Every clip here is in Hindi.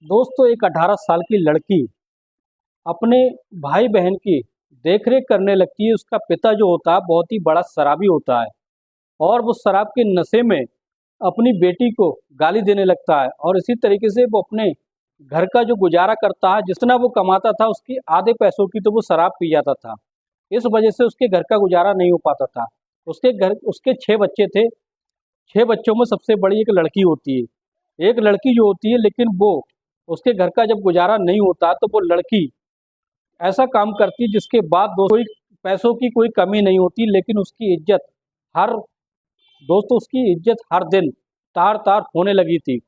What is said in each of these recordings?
दोस्तों एक 18 साल की लड़की अपने भाई बहन की देखरेख करने लगती है। उसका पिता जो होता है बहुत ही बड़ा शराबी होता है और वो शराब के नशे में अपनी बेटी को गाली देने लगता है और इसी तरीके से वो अपने घर का जो गुजारा करता है, जितना वो कमाता था उसकी आधे पैसों की तो वो शराब पी जाता था। इस वजह से उसके घर का गुजारा नहीं हो पाता था। उसके 6 बच्चे थे। 6 बच्चों में सबसे बड़ी एक लड़की होती है। एक लड़की जो होती है, लेकिन वो उसके घर का जब गुजारा नहीं होता तो वो लड़की ऐसा काम करती जिसके बाद कोई पैसों की कोई कमी नहीं होती, लेकिन हर उसकी इज्जत हर दिन तार तार होने लगी थी।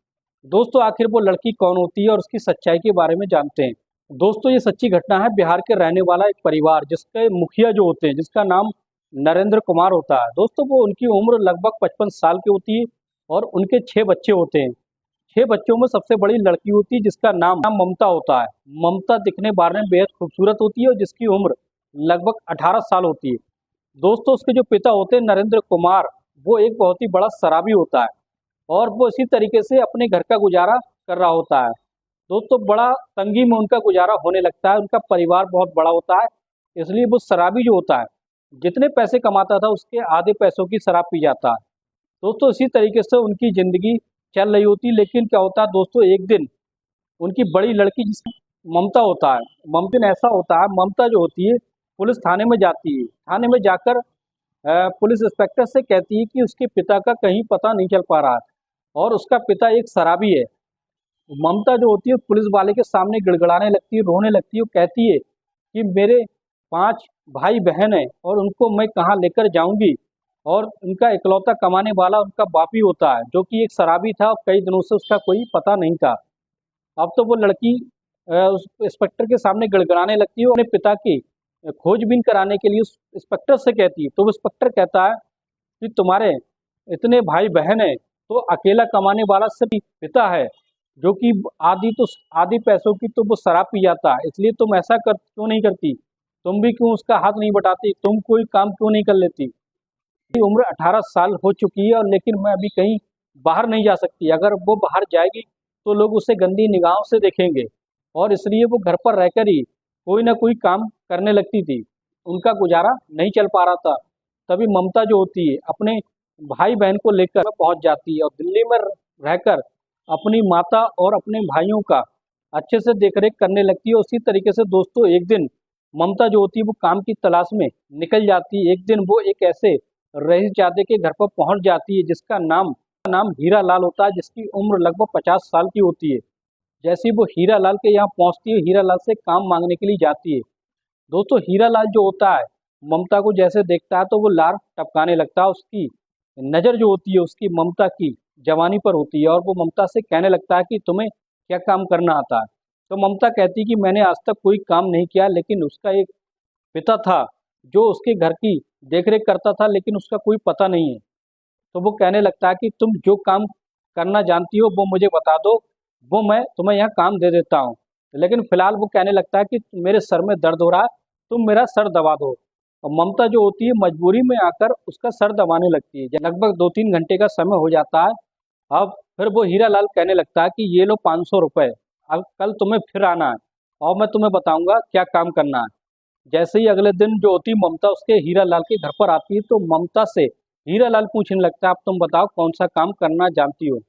दोस्तों आखिर वो लड़की कौन होती है और उसकी सच्चाई के बारे में जानते हैं। दोस्तों ये सच्ची घटना है। बिहार के रहने वाला एक परिवार जिसके मुखिया जो होते हैं, जिसका नाम नरेंद्र कुमार होता है। दोस्तों वो उनकी उम्र लगभग 55 साल की होती है और उनके 6 बच्चे होते हैं। 6 बच्चों में सबसे बड़ी लड़की होती है जिसका नाम नाम ममता होता है। ममता दिखने बारे में बेहद खूबसूरत होती है और जिसकी उम्र लगभग 18 साल होती है। दोस्तों उसके जो पिता होते हैं नरेंद्र कुमार, वो एक बहुत ही बड़ा शराबी होता है और वो इसी तरीके से अपने घर का गुजारा कर रहा होता है। दोस्तों बड़ा तंगी में उनका गुजारा होने लगता है। उनका परिवार बहुत बड़ा होता है, इसलिए वो शराबी जो होता है जितने पैसे कमाता था उसके आधे पैसों की शराब पी जाता है। दोस्तों इसी तरीके से उनकी जिंदगी चल रही होती। लेकिन क्या होता है दोस्तों, एक दिन उनकी बड़ी लड़की जिसकी ममता होता है, ममता ऐसा होता है, ममता जो होती है पुलिस थाने में जाती है। थाने में जाकर पुलिस इंस्पेक्टर से कहती है कि उसके पिता का कहीं पता नहीं चल पा रहा है और उसका पिता एक शराबी है। ममता जो होती है पुलिस वाले के सामने गिड़गिड़ाने लगती है, रोने लगती है। वो कहती है कि मेरे 5 भाई बहन हैं और उनको मैं कहाँ लेकर जाऊंगी, और उनका इकलौता कमाने वाला उनका बाप ही होता है जो कि एक शराबी था और कई दिनों से उसका कोई पता नहीं था। अब तो वो लड़की उस इंस्पेक्टर के सामने गड़गड़ाने लगती है और अपने पिता की खोजबीन कराने के लिए उस इंस्पेक्टर से कहती है। तो वो इंस्पेक्टर कहता है कि तुम्हारे इतने भाई बहन हैं तो अकेला कमाने वाला सिर्फ पिता है जो कि आधी पैसों की तो वो शराब पी जाता है, इसलिए तुम ऐसा कर क्यों नहीं करती? तुम भी क्यों उसका हाथ नहीं बटाती? तुम कोई काम क्यों नहीं कर लेती? मेरी उम्र 18 साल हो चुकी है और लेकिन मैं अभी कहीं बाहर नहीं जा सकती। अगर वो बाहर जाएगी तो लोग उसे गंदी निगाहों से देखेंगे और इसलिए वो घर पर रहकर ही कोई ना कोई काम करने लगती थी। उनका गुजारा नहीं चल पा रहा था। तभी ममता जो होती है अपने भाई बहन को लेकर पहुंच जाती है और दिल्ली में रहकर अपनी माता और अपने भाइयों का अच्छे से देखरेख करने लगती है। उसी तरीके से दोस्तों एक दिन ममता जो होती है वो काम की तलाश में निकल जाती है। एक दिन वो एक ऐसे रईसजादे के घर पर पहुंच जाती है जिसका नाम हीरा लाल होता है, जिसकी उम्र लगभग 50 साल की होती है। जैसे ही वो हीरा लाल के यहाँ पहुंचती है, हीरा लाल से काम मांगने के लिए जाती है। दोस्तों हीरा लाल जो होता है ममता को जैसे देखता है तो वो लार टपकाने लगता है। उसकी नज़र जो होती है उसकी ममता की जवानी पर होती है और वो ममता से कहने लगता है कि तुम्हें क्या काम करना आता है। तो ममता कहती है कि मैंने आज तक कोई काम नहीं किया, लेकिन उसका एक पिता था जो उसके घर की देखरेख करता था, लेकिन उसका कोई पता नहीं है। तो वो कहने लगता है कि तुम जो काम करना जानती हो वो मुझे बता दो, वो मैं तुम्हें यहाँ काम दे देता हूँ। लेकिन फिलहाल वो कहने लगता है कि मेरे सर में दर्द हो रहा है, तुम मेरा सर दबा दो। और ममता जो होती है मजबूरी में आकर उसका सर दबाने लगती है। लगभग 2-3 घंटे का समय हो जाता है। अब फिर वो हीरा लाल कहने लगता है कि ये लो 500 रुपये, अब कल तुम्हें फिर आना है और मैं तुम्हें बताऊंगा क्या काम करना है। जैसे ही अगले दिन जो होती ममता उसके हीरा लाल के घर पर आती है तो ममता से हीरा लाल पूछने लगता है, अब तुम बताओ कौन सा काम करना जानती हो,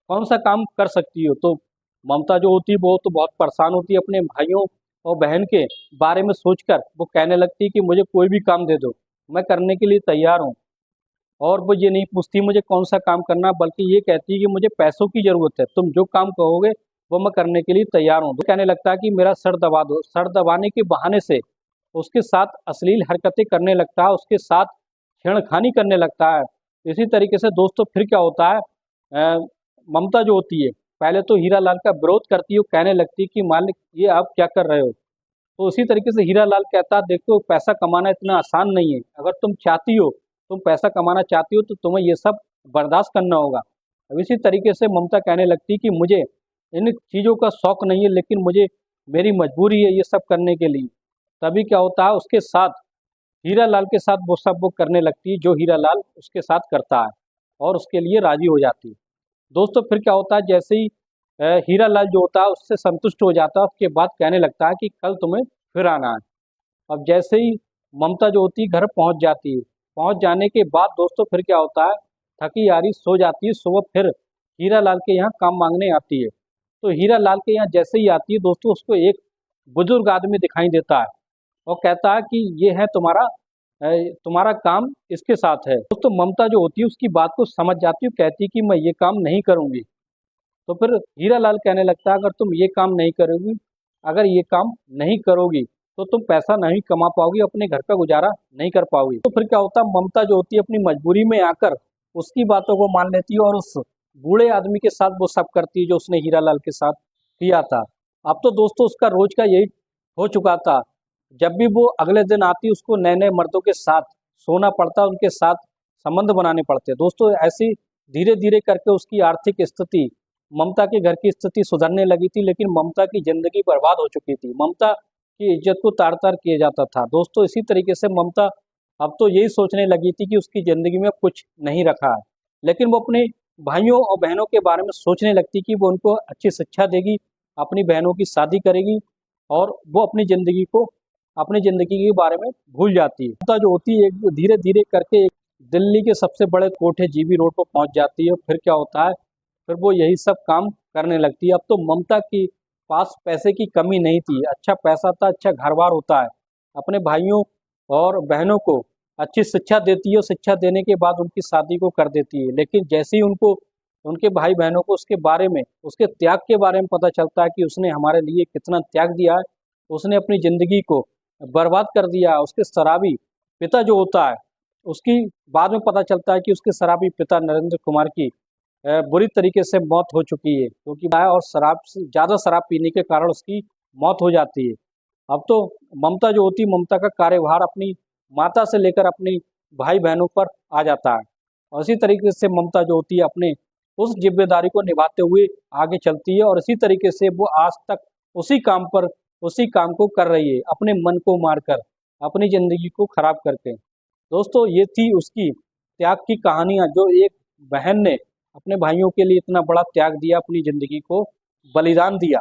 कौन सा काम कर सकती हो? तो ममता जो होती है वो तो बहुत परेशान होती है अपने भाइयों और बहन के बारे में सोचकर। वो कहने लगती है कि मुझे कोई भी काम दे दो, मैं करने के लिए तैयार हूँ। और वो ये नहीं पूछती मुझे कौन सा काम करना, बल्कि ये कहती है कि मुझे पैसों की ज़रूरत है, तुम जो काम कहोगे वो मैं करने के लिए तैयार हूँ। तो कहने लगता है कि मेरा सर दबा दो। सर दबाने के बहाने से उसके साथ अश्लील हरकतें करने लगता है, उसके साथ छेड़खानी करने लगता है। इसी तरीके से दोस्तों फिर क्या होता है, ममता जो होती है पहले तो हीरा लाल का विरोध करती है। वो कहने लगती है कि मालिक ये आप क्या कर रहे हो? तो उसी तरीके से हीरा लाल कहता है, देखो पैसा कमाना इतना आसान नहीं है, अगर तुम पैसा कमाना चाहती हो तो तुम्हें ये सब बर्दाश्त करना होगा। अब इसी तरीके से ममता कहने लगती कि मुझे इन चीज़ों का शौक नहीं है, लेकिन मुझे मेरी मजबूरी है ये सब करने के लिए। तभी क्या होता है उसके साथ हीरा लाल के साथ वो करने लगती है जो हीरा लाल उसके साथ करता है और उसके लिए राजी हो जाती है। दोस्तों फिर क्या होता है, जैसे ही हीरा लाल जो होता है उससे संतुष्ट हो जाता है। उसके बाद कहने लगता है कि कल तुम्हें फिर आना है। अब जैसे ही ममता जो होती है घर पहुंच जाती है, पहुंच जाने के बाद दोस्तों फिर क्या होता है, थकी हारी सो जाती है। सुबह फिर हीरा लाल के यहाँ काम मांगने आती है। तो हीरा लाल के यहाँ जैसे ही आती है दोस्तों, उसको एक बुजुर्ग आदमी दिखाई देता है और कहता है कि ये है तुम्हारा काम इसके साथ है। दोस्तों ममता जो होती है उसकी बात को समझ जाती है, कहती है कि मैं ये काम नहीं करूंगी। तो फिर हीरा लाल कहने लगता है, अगर तुम ये काम नहीं करोगी, अगर ये काम नहीं करोगी तो तुम पैसा नहीं कमा पाओगी, अपने घर का गुजारा नहीं कर पाओगी। तो फिर क्या होता है, ममता जो होती है अपनी मजबूरी में आकर उसकी बातों को मान लेती है और उस बूढ़े आदमी के साथ वो सब करती है जो उसने हीरा लाल के साथ किया था। अब तो दोस्तों उसका रोज का यही हो चुका था। जब भी वो अगले दिन आती उसको नए नए मर्दों के साथ सोना पड़ता, उनके साथ संबंध बनाने पड़ते। दोस्तों ऐसी धीरे धीरे करके उसकी आर्थिक स्थिति, ममता के घर की स्थिति सुधरने लगी थी, लेकिन ममता की जिंदगी बर्बाद हो चुकी थी। ममता की इज्जत को तार तार किया जाता था। दोस्तों इसी तरीके से ममता अब तो यही सोचने लगी थी कि उसकी जिंदगी में कुछ नहीं रखा है, लेकिन वो अपने भाइयों और बहनों के बारे में सोचने लगती कि वो उनको अच्छी शिक्षा देगी, अपनी बहनों की शादी करेगी और वो अपनी जिंदगी के बारे में भूल जाती है। ममता जो होती है धीरे धीरे करके एक दिल्ली के सबसे बड़े कोठे जीबी रोड पर पहुंच जाती है। फिर क्या होता है, फिर वो यही सब काम करने लगती है। अब तो ममता की पास पैसे की कमी नहीं थी, अच्छा पैसा था, अच्छा घर-बार होता है। अपने भाइयों और बहनों को अच्छी शिक्षा देती है और शिक्षा देने के बाद उनकी शादी को कर देती है। लेकिन जैसे ही उनको उनके भाई बहनों को उसके बारे में, उसके त्याग के बारे में पता चलता है कि उसने हमारे लिए कितना त्याग दिया है, उसने अपनी ज़िंदगी को बर्बाद कर दिया। उसके शराबी पिता जो होता है, उसकी बाद में पता चलता है कि उसके शराबी पिता नरेंद्र कुमार की बुरी तरीके से मौत हो चुकी है, क्योंकि और शराब से ज़्यादा शराब पीने के कारण उसकी मौत हो जाती है। अब तो ममता जो होती है, ममता का कार्यभार अपनी माता से लेकर अपनी भाई बहनों पर आ जाता है और इसी तरीके से ममता जो होती है अपने उस जिम्मेदारी को निभाते हुए आगे चलती है और इसी तरीके से वो आज तक उसी काम को कर रही है, अपने मन को मारकर, अपनी ज़िंदगी को खराब करके। दोस्तों ये थी उसकी त्याग की कहानियाँ, जो एक बहन ने अपने भाइयों के लिए इतना बड़ा त्याग दिया, अपनी ज़िंदगी को बलिदान दिया।